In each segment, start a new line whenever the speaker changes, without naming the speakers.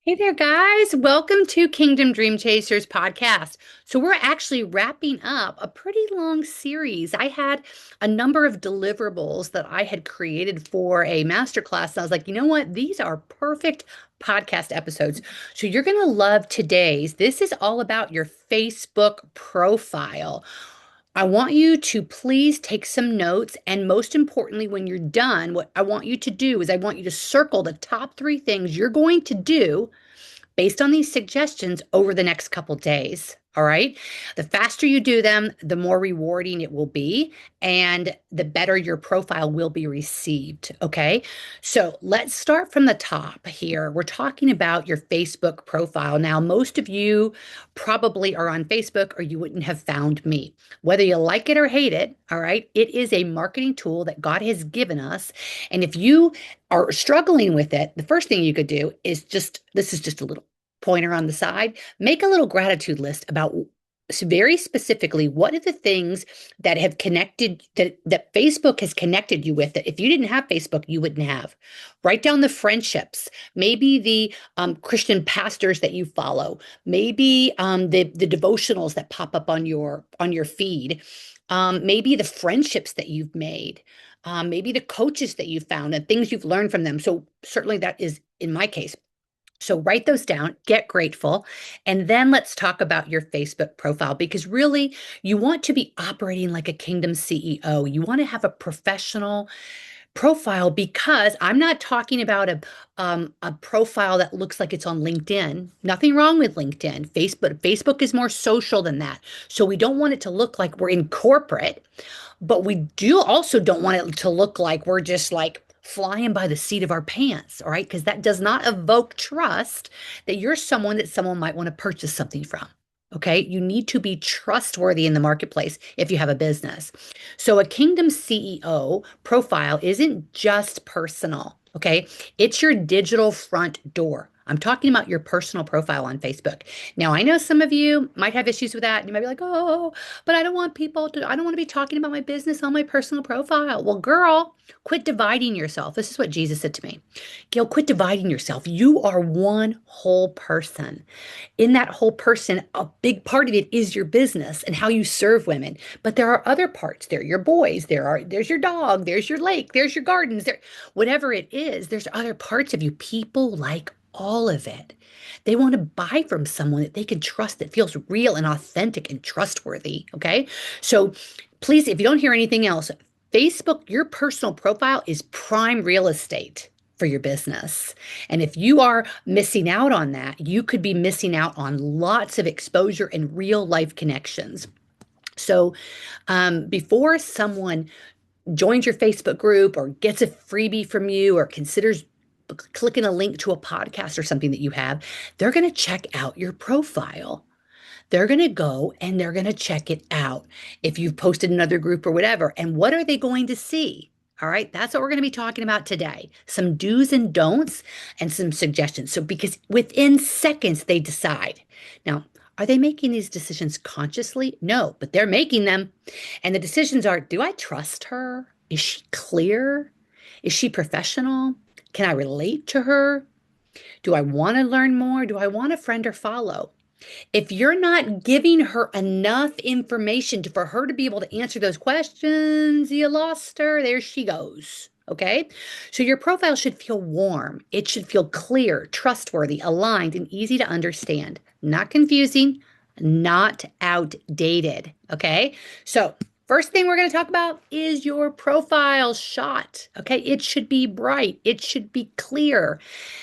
Hey there, guys. Welcome to Kingdom Dream Chasers podcast. So, we're actually wrapping up a pretty long series. I had a number of deliverables that I had created for a masterclass. I was like, you know what? These are perfect podcast episodes. So, you're going to love today's. This is all about your Facebook profile. I want you to please take some notes. And most importantly, when you're done, what I want you to do is I want you to circle the top three things you're going to do based on these suggestions over the next couple days. All right. The faster you do them, the more rewarding it will be, and the better your profile will be received. Okay. So let's start from the top here. We're talking about your Facebook profile. Now, most of you probably are on Facebook or you wouldn't have found me. Whether you like it or hate it, all right, it is a marketing tool that God has given us. And if you are struggling with it, the first thing you could do is this is just a little pointer on the side, make a little gratitude list about very specifically what are the things that have connected that Facebook has connected you with that if you didn't have Facebook, you wouldn't have. Write down the friendships, maybe the Christian pastors that you follow, maybe the devotionals that pop up on your feed, maybe the friendships that you've made. Maybe the coaches that you found and things you've learned from them. So, certainly, that is in my case. So write those down, get grateful, and then let's talk about your Facebook profile because really you want to be operating like a kingdom CEO. You want to have a professional profile because I'm not talking about a profile that looks like it's on LinkedIn. Nothing wrong with LinkedIn. Facebook is more social than that. So we don't want it to look like we're in corporate, but we do also don't want it to look like we're just like flying by the seat of our pants, all right? Because that does not evoke trust that you're someone that someone might want to purchase something from. Okay, you need to be trustworthy in the marketplace if you have a business. So, a Kingdom CEO profile isn't just personal. Okay, it's your digital front door. I'm talking about your personal profile on Facebook. Now, I know some of you might have issues with that. You might be like, oh, but I don't want to be talking about my business on my personal profile. Well, girl, quit dividing yourself. This is what Jesus said to me. Gail, quit dividing yourself. You are one whole person. In that whole person, a big part of it is your business and how you serve women. But there are other parts. There are your boys. There's your dog. There's your lake. There's your gardens. Whatever it is, there's other parts of you. People like all of it. They want to buy from someone that they can trust, that feels real and authentic and trustworthy. Okay. So please, if you don't hear anything else, Facebook, your personal profile is prime real estate for your business. And if you are missing out on that, you could be missing out on lots of exposure and real life connections. So, before someone joins your Facebook group or gets a freebie from you or considers clicking a link to a podcast or something that you have, they're going to check out your profile. They're going to go and they're going to check it out if you've posted another group or whatever. And what are they going to see? All right, that's what we're going to be talking about today. Some do's and don'ts and some suggestions. So, because within seconds they decide. Now, are they making these decisions consciously? No, but they're making them. And the decisions are, do I trust her? Is she clear? Is she professional? Can I relate to her? Do I want to learn more? Do I want a friend or follow? If you're not giving her enough information for her to be able to answer those questions, you lost her. There she goes. Okay. So your profile should feel warm. It should feel clear, trustworthy, aligned, and easy to understand. Not confusing, not outdated. Okay. So first thing we're going to talk about is your profile shot. Okay. It should be bright. It should be clear.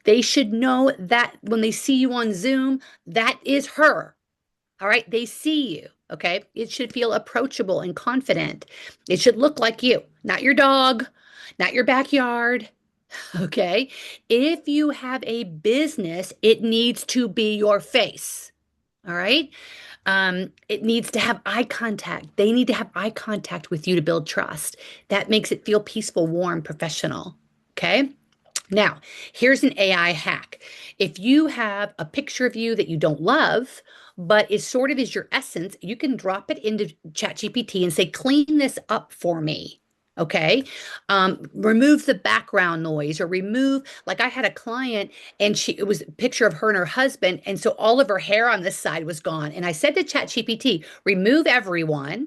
They should know that when they see you on Zoom, that is her. All right. They see you. Okay. It should feel approachable and confident. It should look like you, not your dog, not your backyard. Okay. If you have a business, it needs to be your face. All right. It needs to have eye contact. They need to have eye contact with you to build trust. That makes it feel peaceful, warm, professional. Okay. Now, here's an AI hack. If you have a picture of you that you don't love, but is sort of is your essence, you can drop it into ChatGPT and say, clean this up for me. Okay. Remove the background noise or remove, like I had a client and it was a picture of her and her husband. And so all of her hair on this side was gone. And I said to ChatGPT, remove everyone,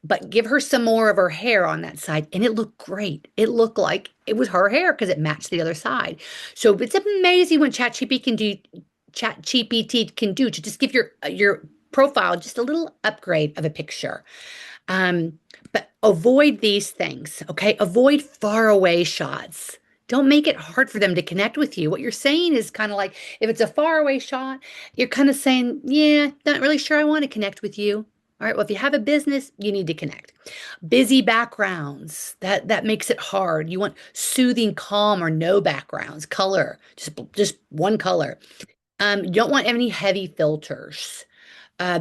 but give her some more of her hair on that side. And it looked great. It looked like it was her hair because it matched the other side. So it's amazing what ChatGPT can do to just give your profile just a little upgrade of a picture. Um, but avoid these things, okay? Avoid faraway shots. Don't make it hard for them to connect with you. What you're saying is kind of like if it's a faraway shot, you're kind of saying, yeah, not really sure I want to connect with you. All right, well, if you have a business, you need to connect. Busy backgrounds, that makes it hard. You want soothing, calm, or no backgrounds, color, just one color. You don't want any heavy filters.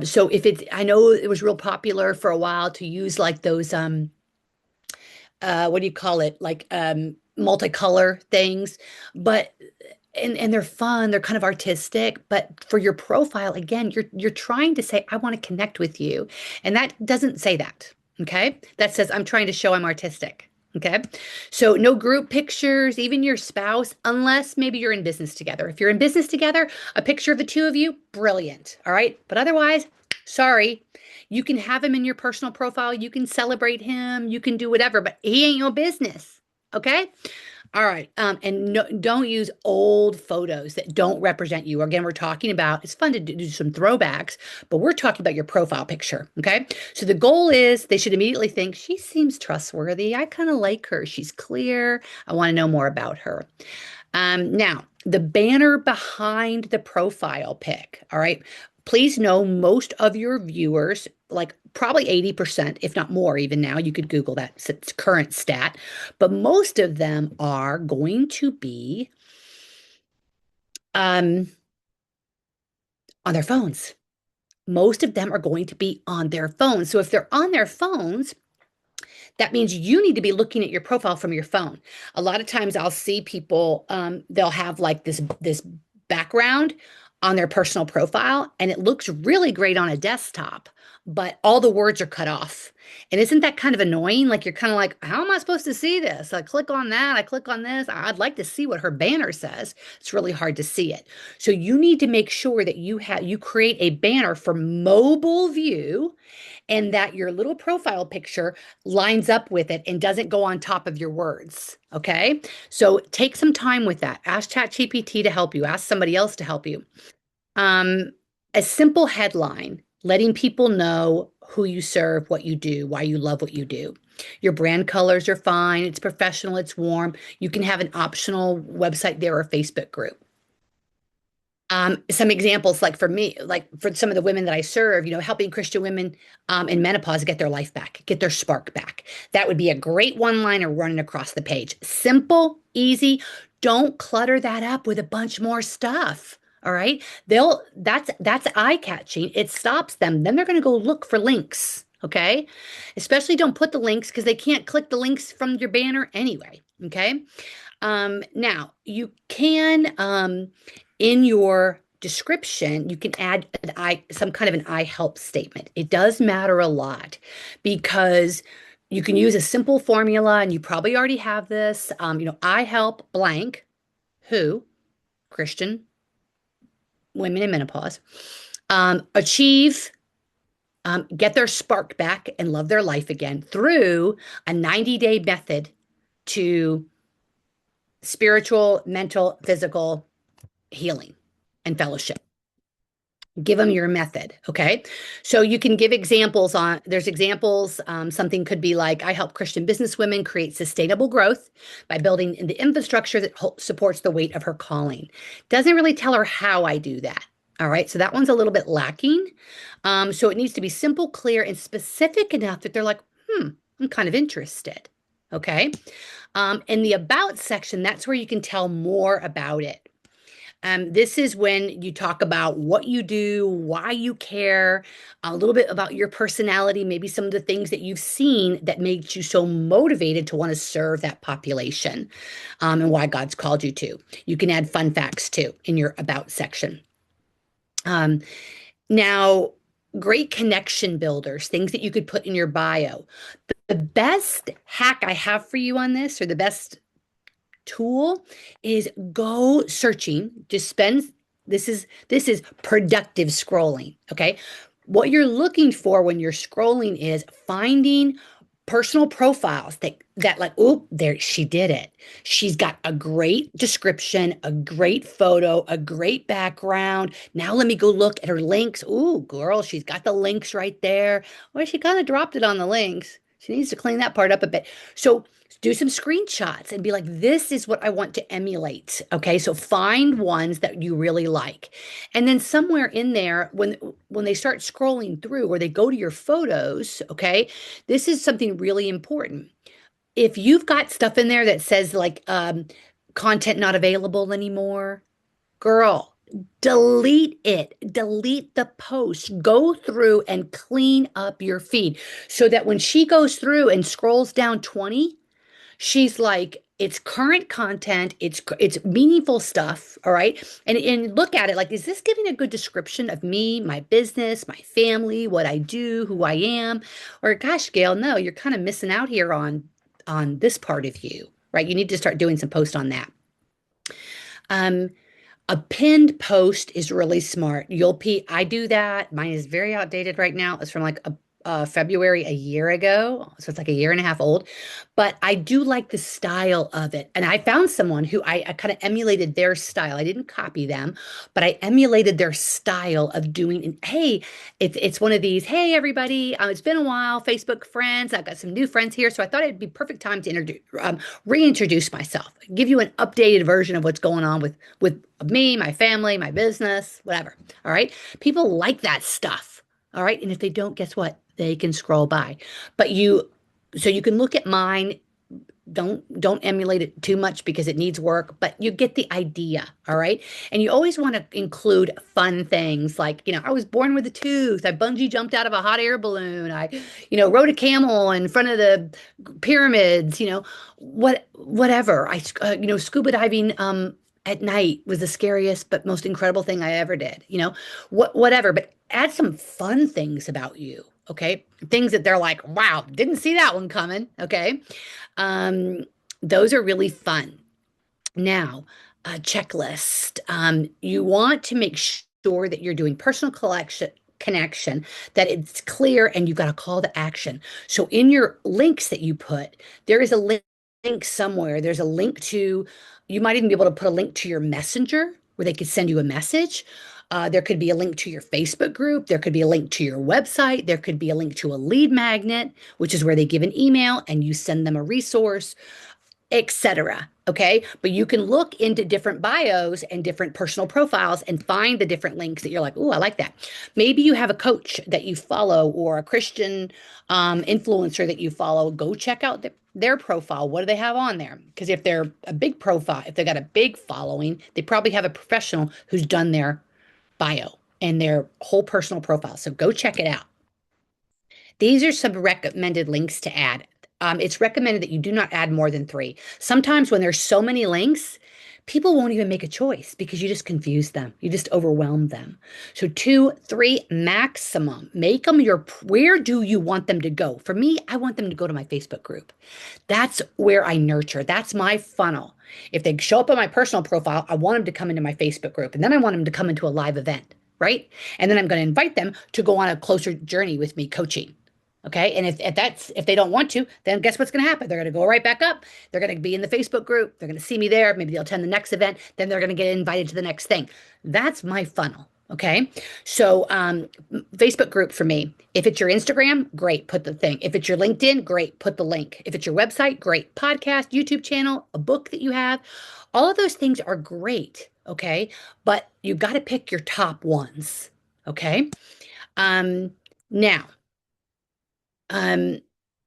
So if it's, I know it was real popular for a while to use like those, what do you call it? Like, multicolor things, but, and they're fun, they're kind of artistic, but for your profile, again, you're trying to say, I want to connect with you. And that doesn't say that. Okay. That says, I'm trying to show I'm artistic. Okay. So no group pictures, even your spouse, unless maybe you're in business together. If you're in business together, a picture of the two of you, brilliant. All right. But otherwise, sorry. You can have him in your personal profile. You can celebrate him. You can do whatever, but he ain't your business. Okay. All right. And no, don't use old photos that don't represent you. Again, we're talking about, it's fun to do some throwbacks, but we're talking about your profile picture. Okay. So the goal is they should immediately think she seems trustworthy. I kind of like her. She's clear. I want to know more about her. Now, the banner behind the profile pic. All right. Please know most of your viewers, like probably 80%, if not more, even now, you could Google that it's current stat, but most of them are going to be um, on their phones. Most of them are going to be on their phones. So if they're on their phones, that means you need to be looking at your profile from your phone. A lot of times I'll see people, they'll have like this background on their personal profile, and it looks really great on a desktop, but all the words are cut off. And isn't that kind of annoying? Like you're kind of like, how am I supposed to see this? I click on that, I click on this. I'd like to see what her banner says. It's really hard to see it. So you need to make sure that you create a banner for mobile view and that your little profile picture lines up with it and doesn't go on top of your words. Okay. So take some time with that. Ask ChatGPT to help you, ask somebody else to help you. Um, a simple headline, letting people know who you serve, what you do, why you love what you do. Your brand colors are fine. It's professional, it's warm. You can have an optional website there or Facebook group. Some examples, like for me, like for some of the women that I serve, helping Christian women in menopause get their life back, get their spark back. That would be a great one-liner running across the page. Simple, easy. Don't clutter that up with a bunch more stuff. All right. That's eye-catching. It stops them. Then they're going to go look for links. Okay. Especially don't put the links because they can't click the links from your banner anyway. Okay. Now you can, in your description, you can add some kind of an I help statement. It does matter a lot because you can use a simple formula, and you probably already have this. I help blank who Christian women in menopause achieve, get their spark back and love their life again through a 90-day method to spiritual, mental, physical healing and fellowship. Give them your method. Okay. So you can give examples there's examples. Something could be like, I help Christian businesswomen create sustainable growth by building the infrastructure that supports the weight of her calling. Doesn't really tell her how I do that. All right. So that one's a little bit lacking. So it needs to be simple, clear, and specific enough that they're like, I'm kind of interested. Okay. In the about section, that's where you can tell more about it. This is when you talk about what you do, why you care, a little bit about your personality, maybe some of the things that you've seen that makes you so motivated to want to serve that population, and why God's called you to. You can add fun facts too in your about section. Um, Now, great connection builders, things that you could put in your bio. The best hack I have for you on this, or the best tool, is go searching. Just spend, this is productive scrolling, okay? What you're looking for when you're scrolling is finding personal profiles that like, oh, there she did it. She's got a great description, a great photo, a great background. Now let me go look at her links. Ooh, girl, she's got the links right there. Well, she kind of dropped it on the links. She needs to clean that part up a bit. So do some screenshots and be like, this is what I want to emulate. Okay. So find ones that you really like. And then somewhere in there, when they start scrolling through or they go to your photos, okay, this is something really important. If you've got stuff in there that says like content not available anymore, girl, delete it. Delete the post. Go through and clean up your feed so that when she goes through and scrolls down 20, she's like, it's current content, it's meaningful stuff, all right? And look at it like, is this giving a good description of me, my business, my family, what I do, who I am? Or gosh, Gail, no, you're kind of missing out here on this part of you, right? You need to start doing some posts on that. Um, a pinned post is really smart. I do that. Mine is very outdated right now. It's from like February a year ago. So it's like a year and a half old. But I do like the style of it. And I found someone who I kind of emulated their style. I didn't copy them, but I emulated their style of doing. And hey, it's one of these, hey, everybody, it's been a while, Facebook friends. I've got some new friends here. So I thought it'd be perfect time to reintroduce myself, give you an updated version of what's going on with me, my family, my business, whatever. All right. People like that stuff. All right. And if they don't, guess what? They can scroll by. But so you can look at mine. Don't emulate it too much because it needs work, but you get the idea. All right. And you always want to include fun things like, I was born with a tooth. I bungee jumped out of a hot air balloon. I, rode a camel in front of the pyramids, whatever. Scuba diving at night was the scariest but most incredible thing I ever did. Whatever, but add some fun things about you. Okay. Things that they're like, wow, didn't see that one coming. Okay. Um, those are really fun. Now, a checklist. You want to make sure that you're doing personal collection connection, that it's clear and you've got a call to action. So in your links that you put, there is a link somewhere. There's a link to, you might even be able to put a link to your messenger where they could send you a message. There could be a link to your Facebook group. There could be a link to your website. There could be a link to a lead magnet, which is where they give an email and you send them a resource, etc. Okay. But you can look into different bios and different personal profiles and find the different links that you're like, oh, I like that. Maybe you have a coach that you follow or a Christian influencer that you follow. Go check out their profile. What do they have on there? Because if they're a big profile, if they got a big following, they probably have a professional who's done their bio and their whole personal profile. So go check it out. These are some recommended links to add. It's recommended that you do not add more than 3. Sometimes when there's so many links, people won't even make a choice because you just confuse them. You just overwhelm them. So 2, 3 maximum. Make them where do you want them to go? For me, I want them to go to my Facebook group. That's where I nurture. That's my funnel. If they show up on my personal profile, I want them to come into my Facebook group. And then I want them to come into a live event, right? And then I'm going to invite them to go on a closer journey with me coaching. Okay. And if they don't want to, then guess what's going to happen? They're going to go right back up. They're going to be in the Facebook group. They're going to see me there. Maybe they'll attend the next event. Then they're going to get invited to the next thing. That's my funnel. Okay. So, Facebook group for me, if it's your Instagram, great, put the thing. If it's your LinkedIn, great, put the link. If it's your website, great. Podcast, YouTube channel, a book that you have, all of those things are great. Okay. But you've got to pick your top ones. Okay. Now, um,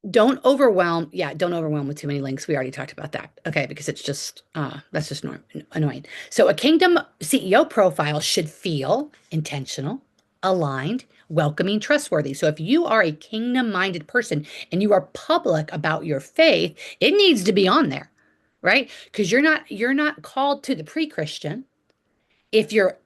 don't overwhelm with too many links. We already talked about that. Okay, because it's just that's just annoying. So a Kingdom CEO profile should feel intentional, aligned, welcoming, trustworthy. So if you are a kingdom-minded person and you are public about your faith, it needs to be on there, right? Because you're not called to the pre-Christian. If you're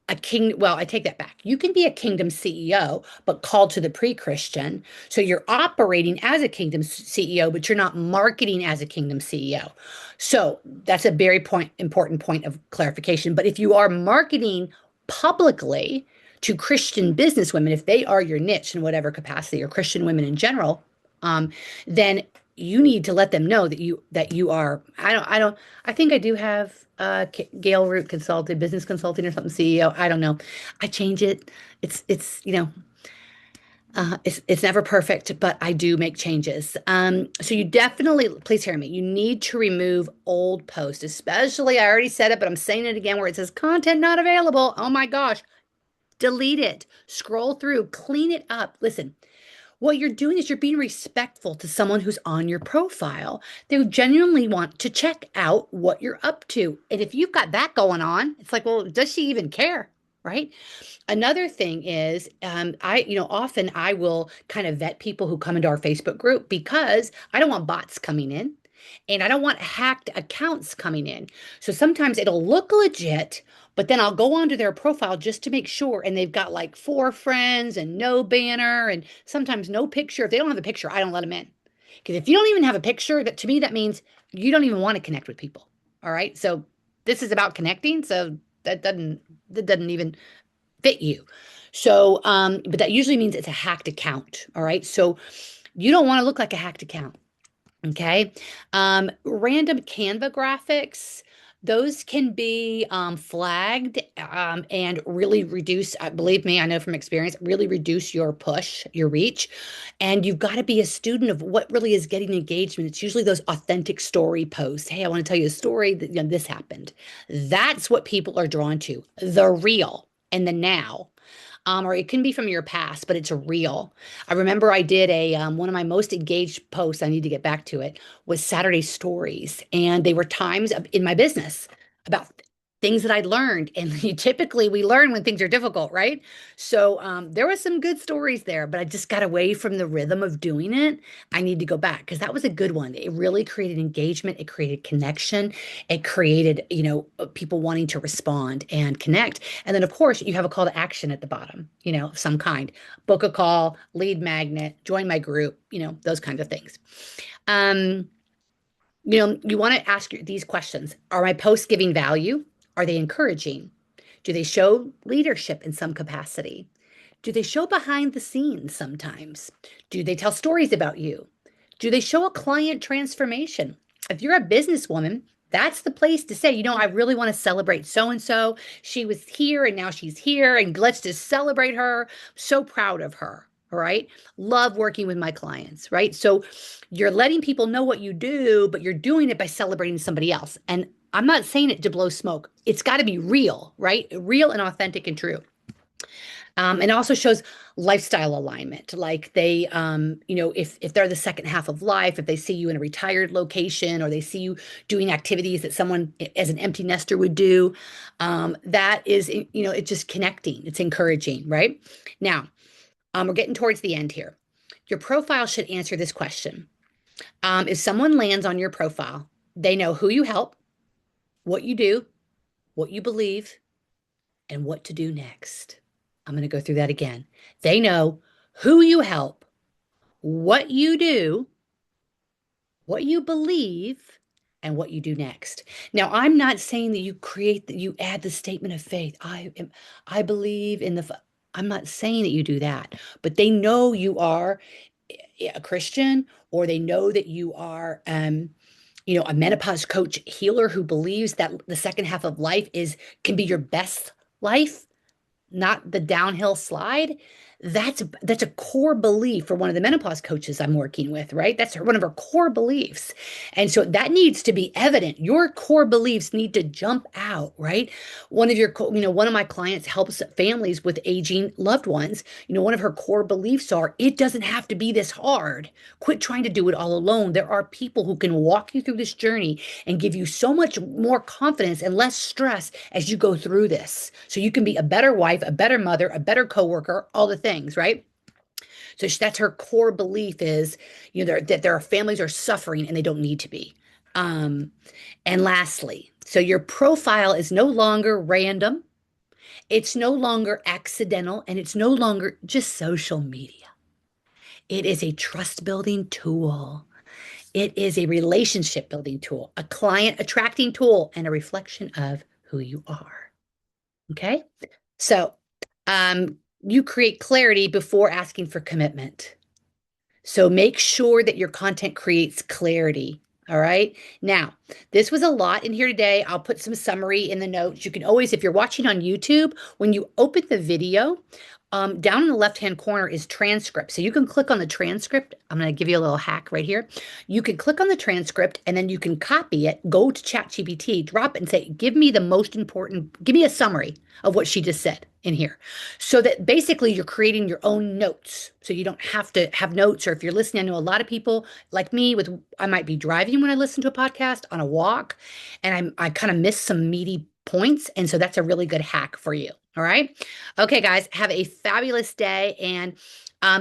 a king, well, I take that back. You can be a kingdom CEO, but called to the pre-Christian. So you're operating as a kingdom CEO, but you're not marketing as a kingdom CEO. So that's a very important point of clarification. But if you are marketing publicly to Christian businesswomen, if they are your niche in whatever capacity, or Christian women in general, then you need to let them know that you are. I don't. I think I do have Gale Root Consulting, Business Consulting, or something CEO. I don't know. I change it. It's never perfect, but I do make changes. So you definitely, please hear me. You need to remove old posts, especially, I already said it, but I'm saying it again, where it says content not available. Oh my gosh, delete it. Scroll through, clean it up. Listen, what you're doing is you're being respectful to someone who's on your profile. They genuinely want to check out what you're up to. And if you've got that going on, it's like, well, does she even care? Right? Another thing is, often I will kind of vet people who come into our Facebook group because I don't want bots coming in and I don't want hacked accounts coming in. So sometimes it'll look legit, but then I'll go onto their profile just to make sure. And they've got like four friends and no banner and sometimes no picture. If they don't have a picture, I don't let them in. Because if you don't even have a picture, that to me, that means you don't even want to connect with people. All right. So this is about connecting. So that doesn't even fit you. So, but that usually means it's a hacked account. All right. So you don't want to look like a hacked account. Okay. Random Canva graphics, those can be flagged and really reduce, believe me, I know from experience, really reduce your push, your reach. And you've got to be a student of what really is getting engagement. It's usually those authentic story posts. Hey, I want to tell you a story that, this happened. That's what people are drawn to, the real and the now. Or it can be from your past, but it's real. I remember I did a one of my most engaged posts. I need to get back to it. Was Saturday stories, and they were times in my business about things that I'd learned. And typically, we learn when things are difficult, right? So there was some good stories there, but I just got away from the rhythm of doing it. I need to go back because that was a good one. It really created engagement. It created connection. It created, people wanting to respond and connect. And then, of course, you have a call to action at the bottom, of some kind. Book a call, lead magnet, join my group, those kinds of things. Um, you want to ask these questions. Are my posts giving value? Are they encouraging? Do they show leadership in some capacity? Do they show behind the scenes sometimes? Do they tell stories about you? Do they show a client transformation? If you're a businesswoman, that's the place to say, I really want to celebrate so and so. She was here and now she's here, and let's just celebrate her. So proud of her. All right. Love working with my clients. Right. So you're letting people know what you do, but you're doing it by celebrating somebody else. And I'm not saying it to blow smoke. It's got to be real, right? Real and authentic and true. And it also shows lifestyle alignment. Like they, if they're the second half of life, if they see you in a retired location or they see you doing activities that someone as an empty nester would do, that is, it's just connecting. It's encouraging, right? Now, we're getting towards the end here. Your profile should answer this question. If someone lands on your profile, they know who you help, what you do, what you believe, and what to do next. I'm going to go through that again. They know who you help, what you do, what you believe, and what you do next. Now, I'm not saying that you add the statement of faith. I believe in I'm not saying that you do that, but they know you are a Christian, or they know that you are, a menopause coach healer who believes that the second half of life can be your best life, not the downhill slide. That's a core belief for one of the menopause coaches I'm working with, right? That's one of her core beliefs. And so that needs to be evident. Your core beliefs need to jump out, right? One of my clients helps families with aging loved ones. One of her core beliefs are, it doesn't have to be this hard. Quit trying to do it all alone. There are people who can walk you through this journey and give you so much more confidence and less stress as you go through this. So you can be a better wife, a better mother, a better coworker, all the things, right? So that's her core belief is, that there are families are suffering and they don't need to be. And lastly, so your profile is no longer random. It's no longer accidental and it's no longer just social media. It is a trust building tool. It is a relationship building tool, a client attracting tool, and a reflection of who you are. Okay. So, you create clarity before asking for commitment. So make sure that your content creates clarity. All right. Now, this was a lot in here today. I'll put some summary in the notes. You can always, if you're watching on YouTube, when you open the video, down in the left-hand corner is transcript. So you can click on the transcript. I'm going to give you a little hack right here. You can click on the transcript and then you can copy it, go to ChatGPT, drop it and say, give me the most important, give me a summary of what she just said in here. So that basically you're creating your own notes. So you don't have to have notes. Or if you're listening, I know a lot of people like me I might be driving when I listen to a podcast on a walk and I kind of miss some meaty points. And so that's a really good hack for you. All right. Okay, guys, have a fabulous day. And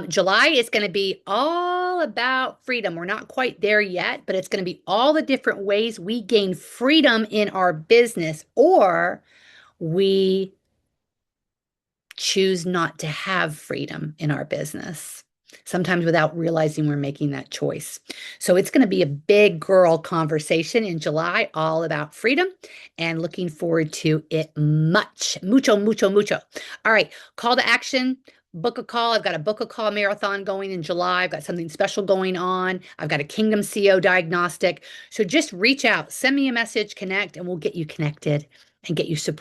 July is going to be all about freedom. We're not quite there yet, but it's going to be all the different ways we gain freedom in our business or we choose not to have freedom in our business, sometimes without realizing we're making that choice. So it's going to be a big girl conversation in July, all about freedom, and looking forward to it mucho, mucho, mucho. All right, call to action. Book a call. I've got a book a call marathon going in July. I've got something special going on. I've got a Kingdom CO diagnostic. So just reach out, send me a message, connect, and we'll get you connected and get you support.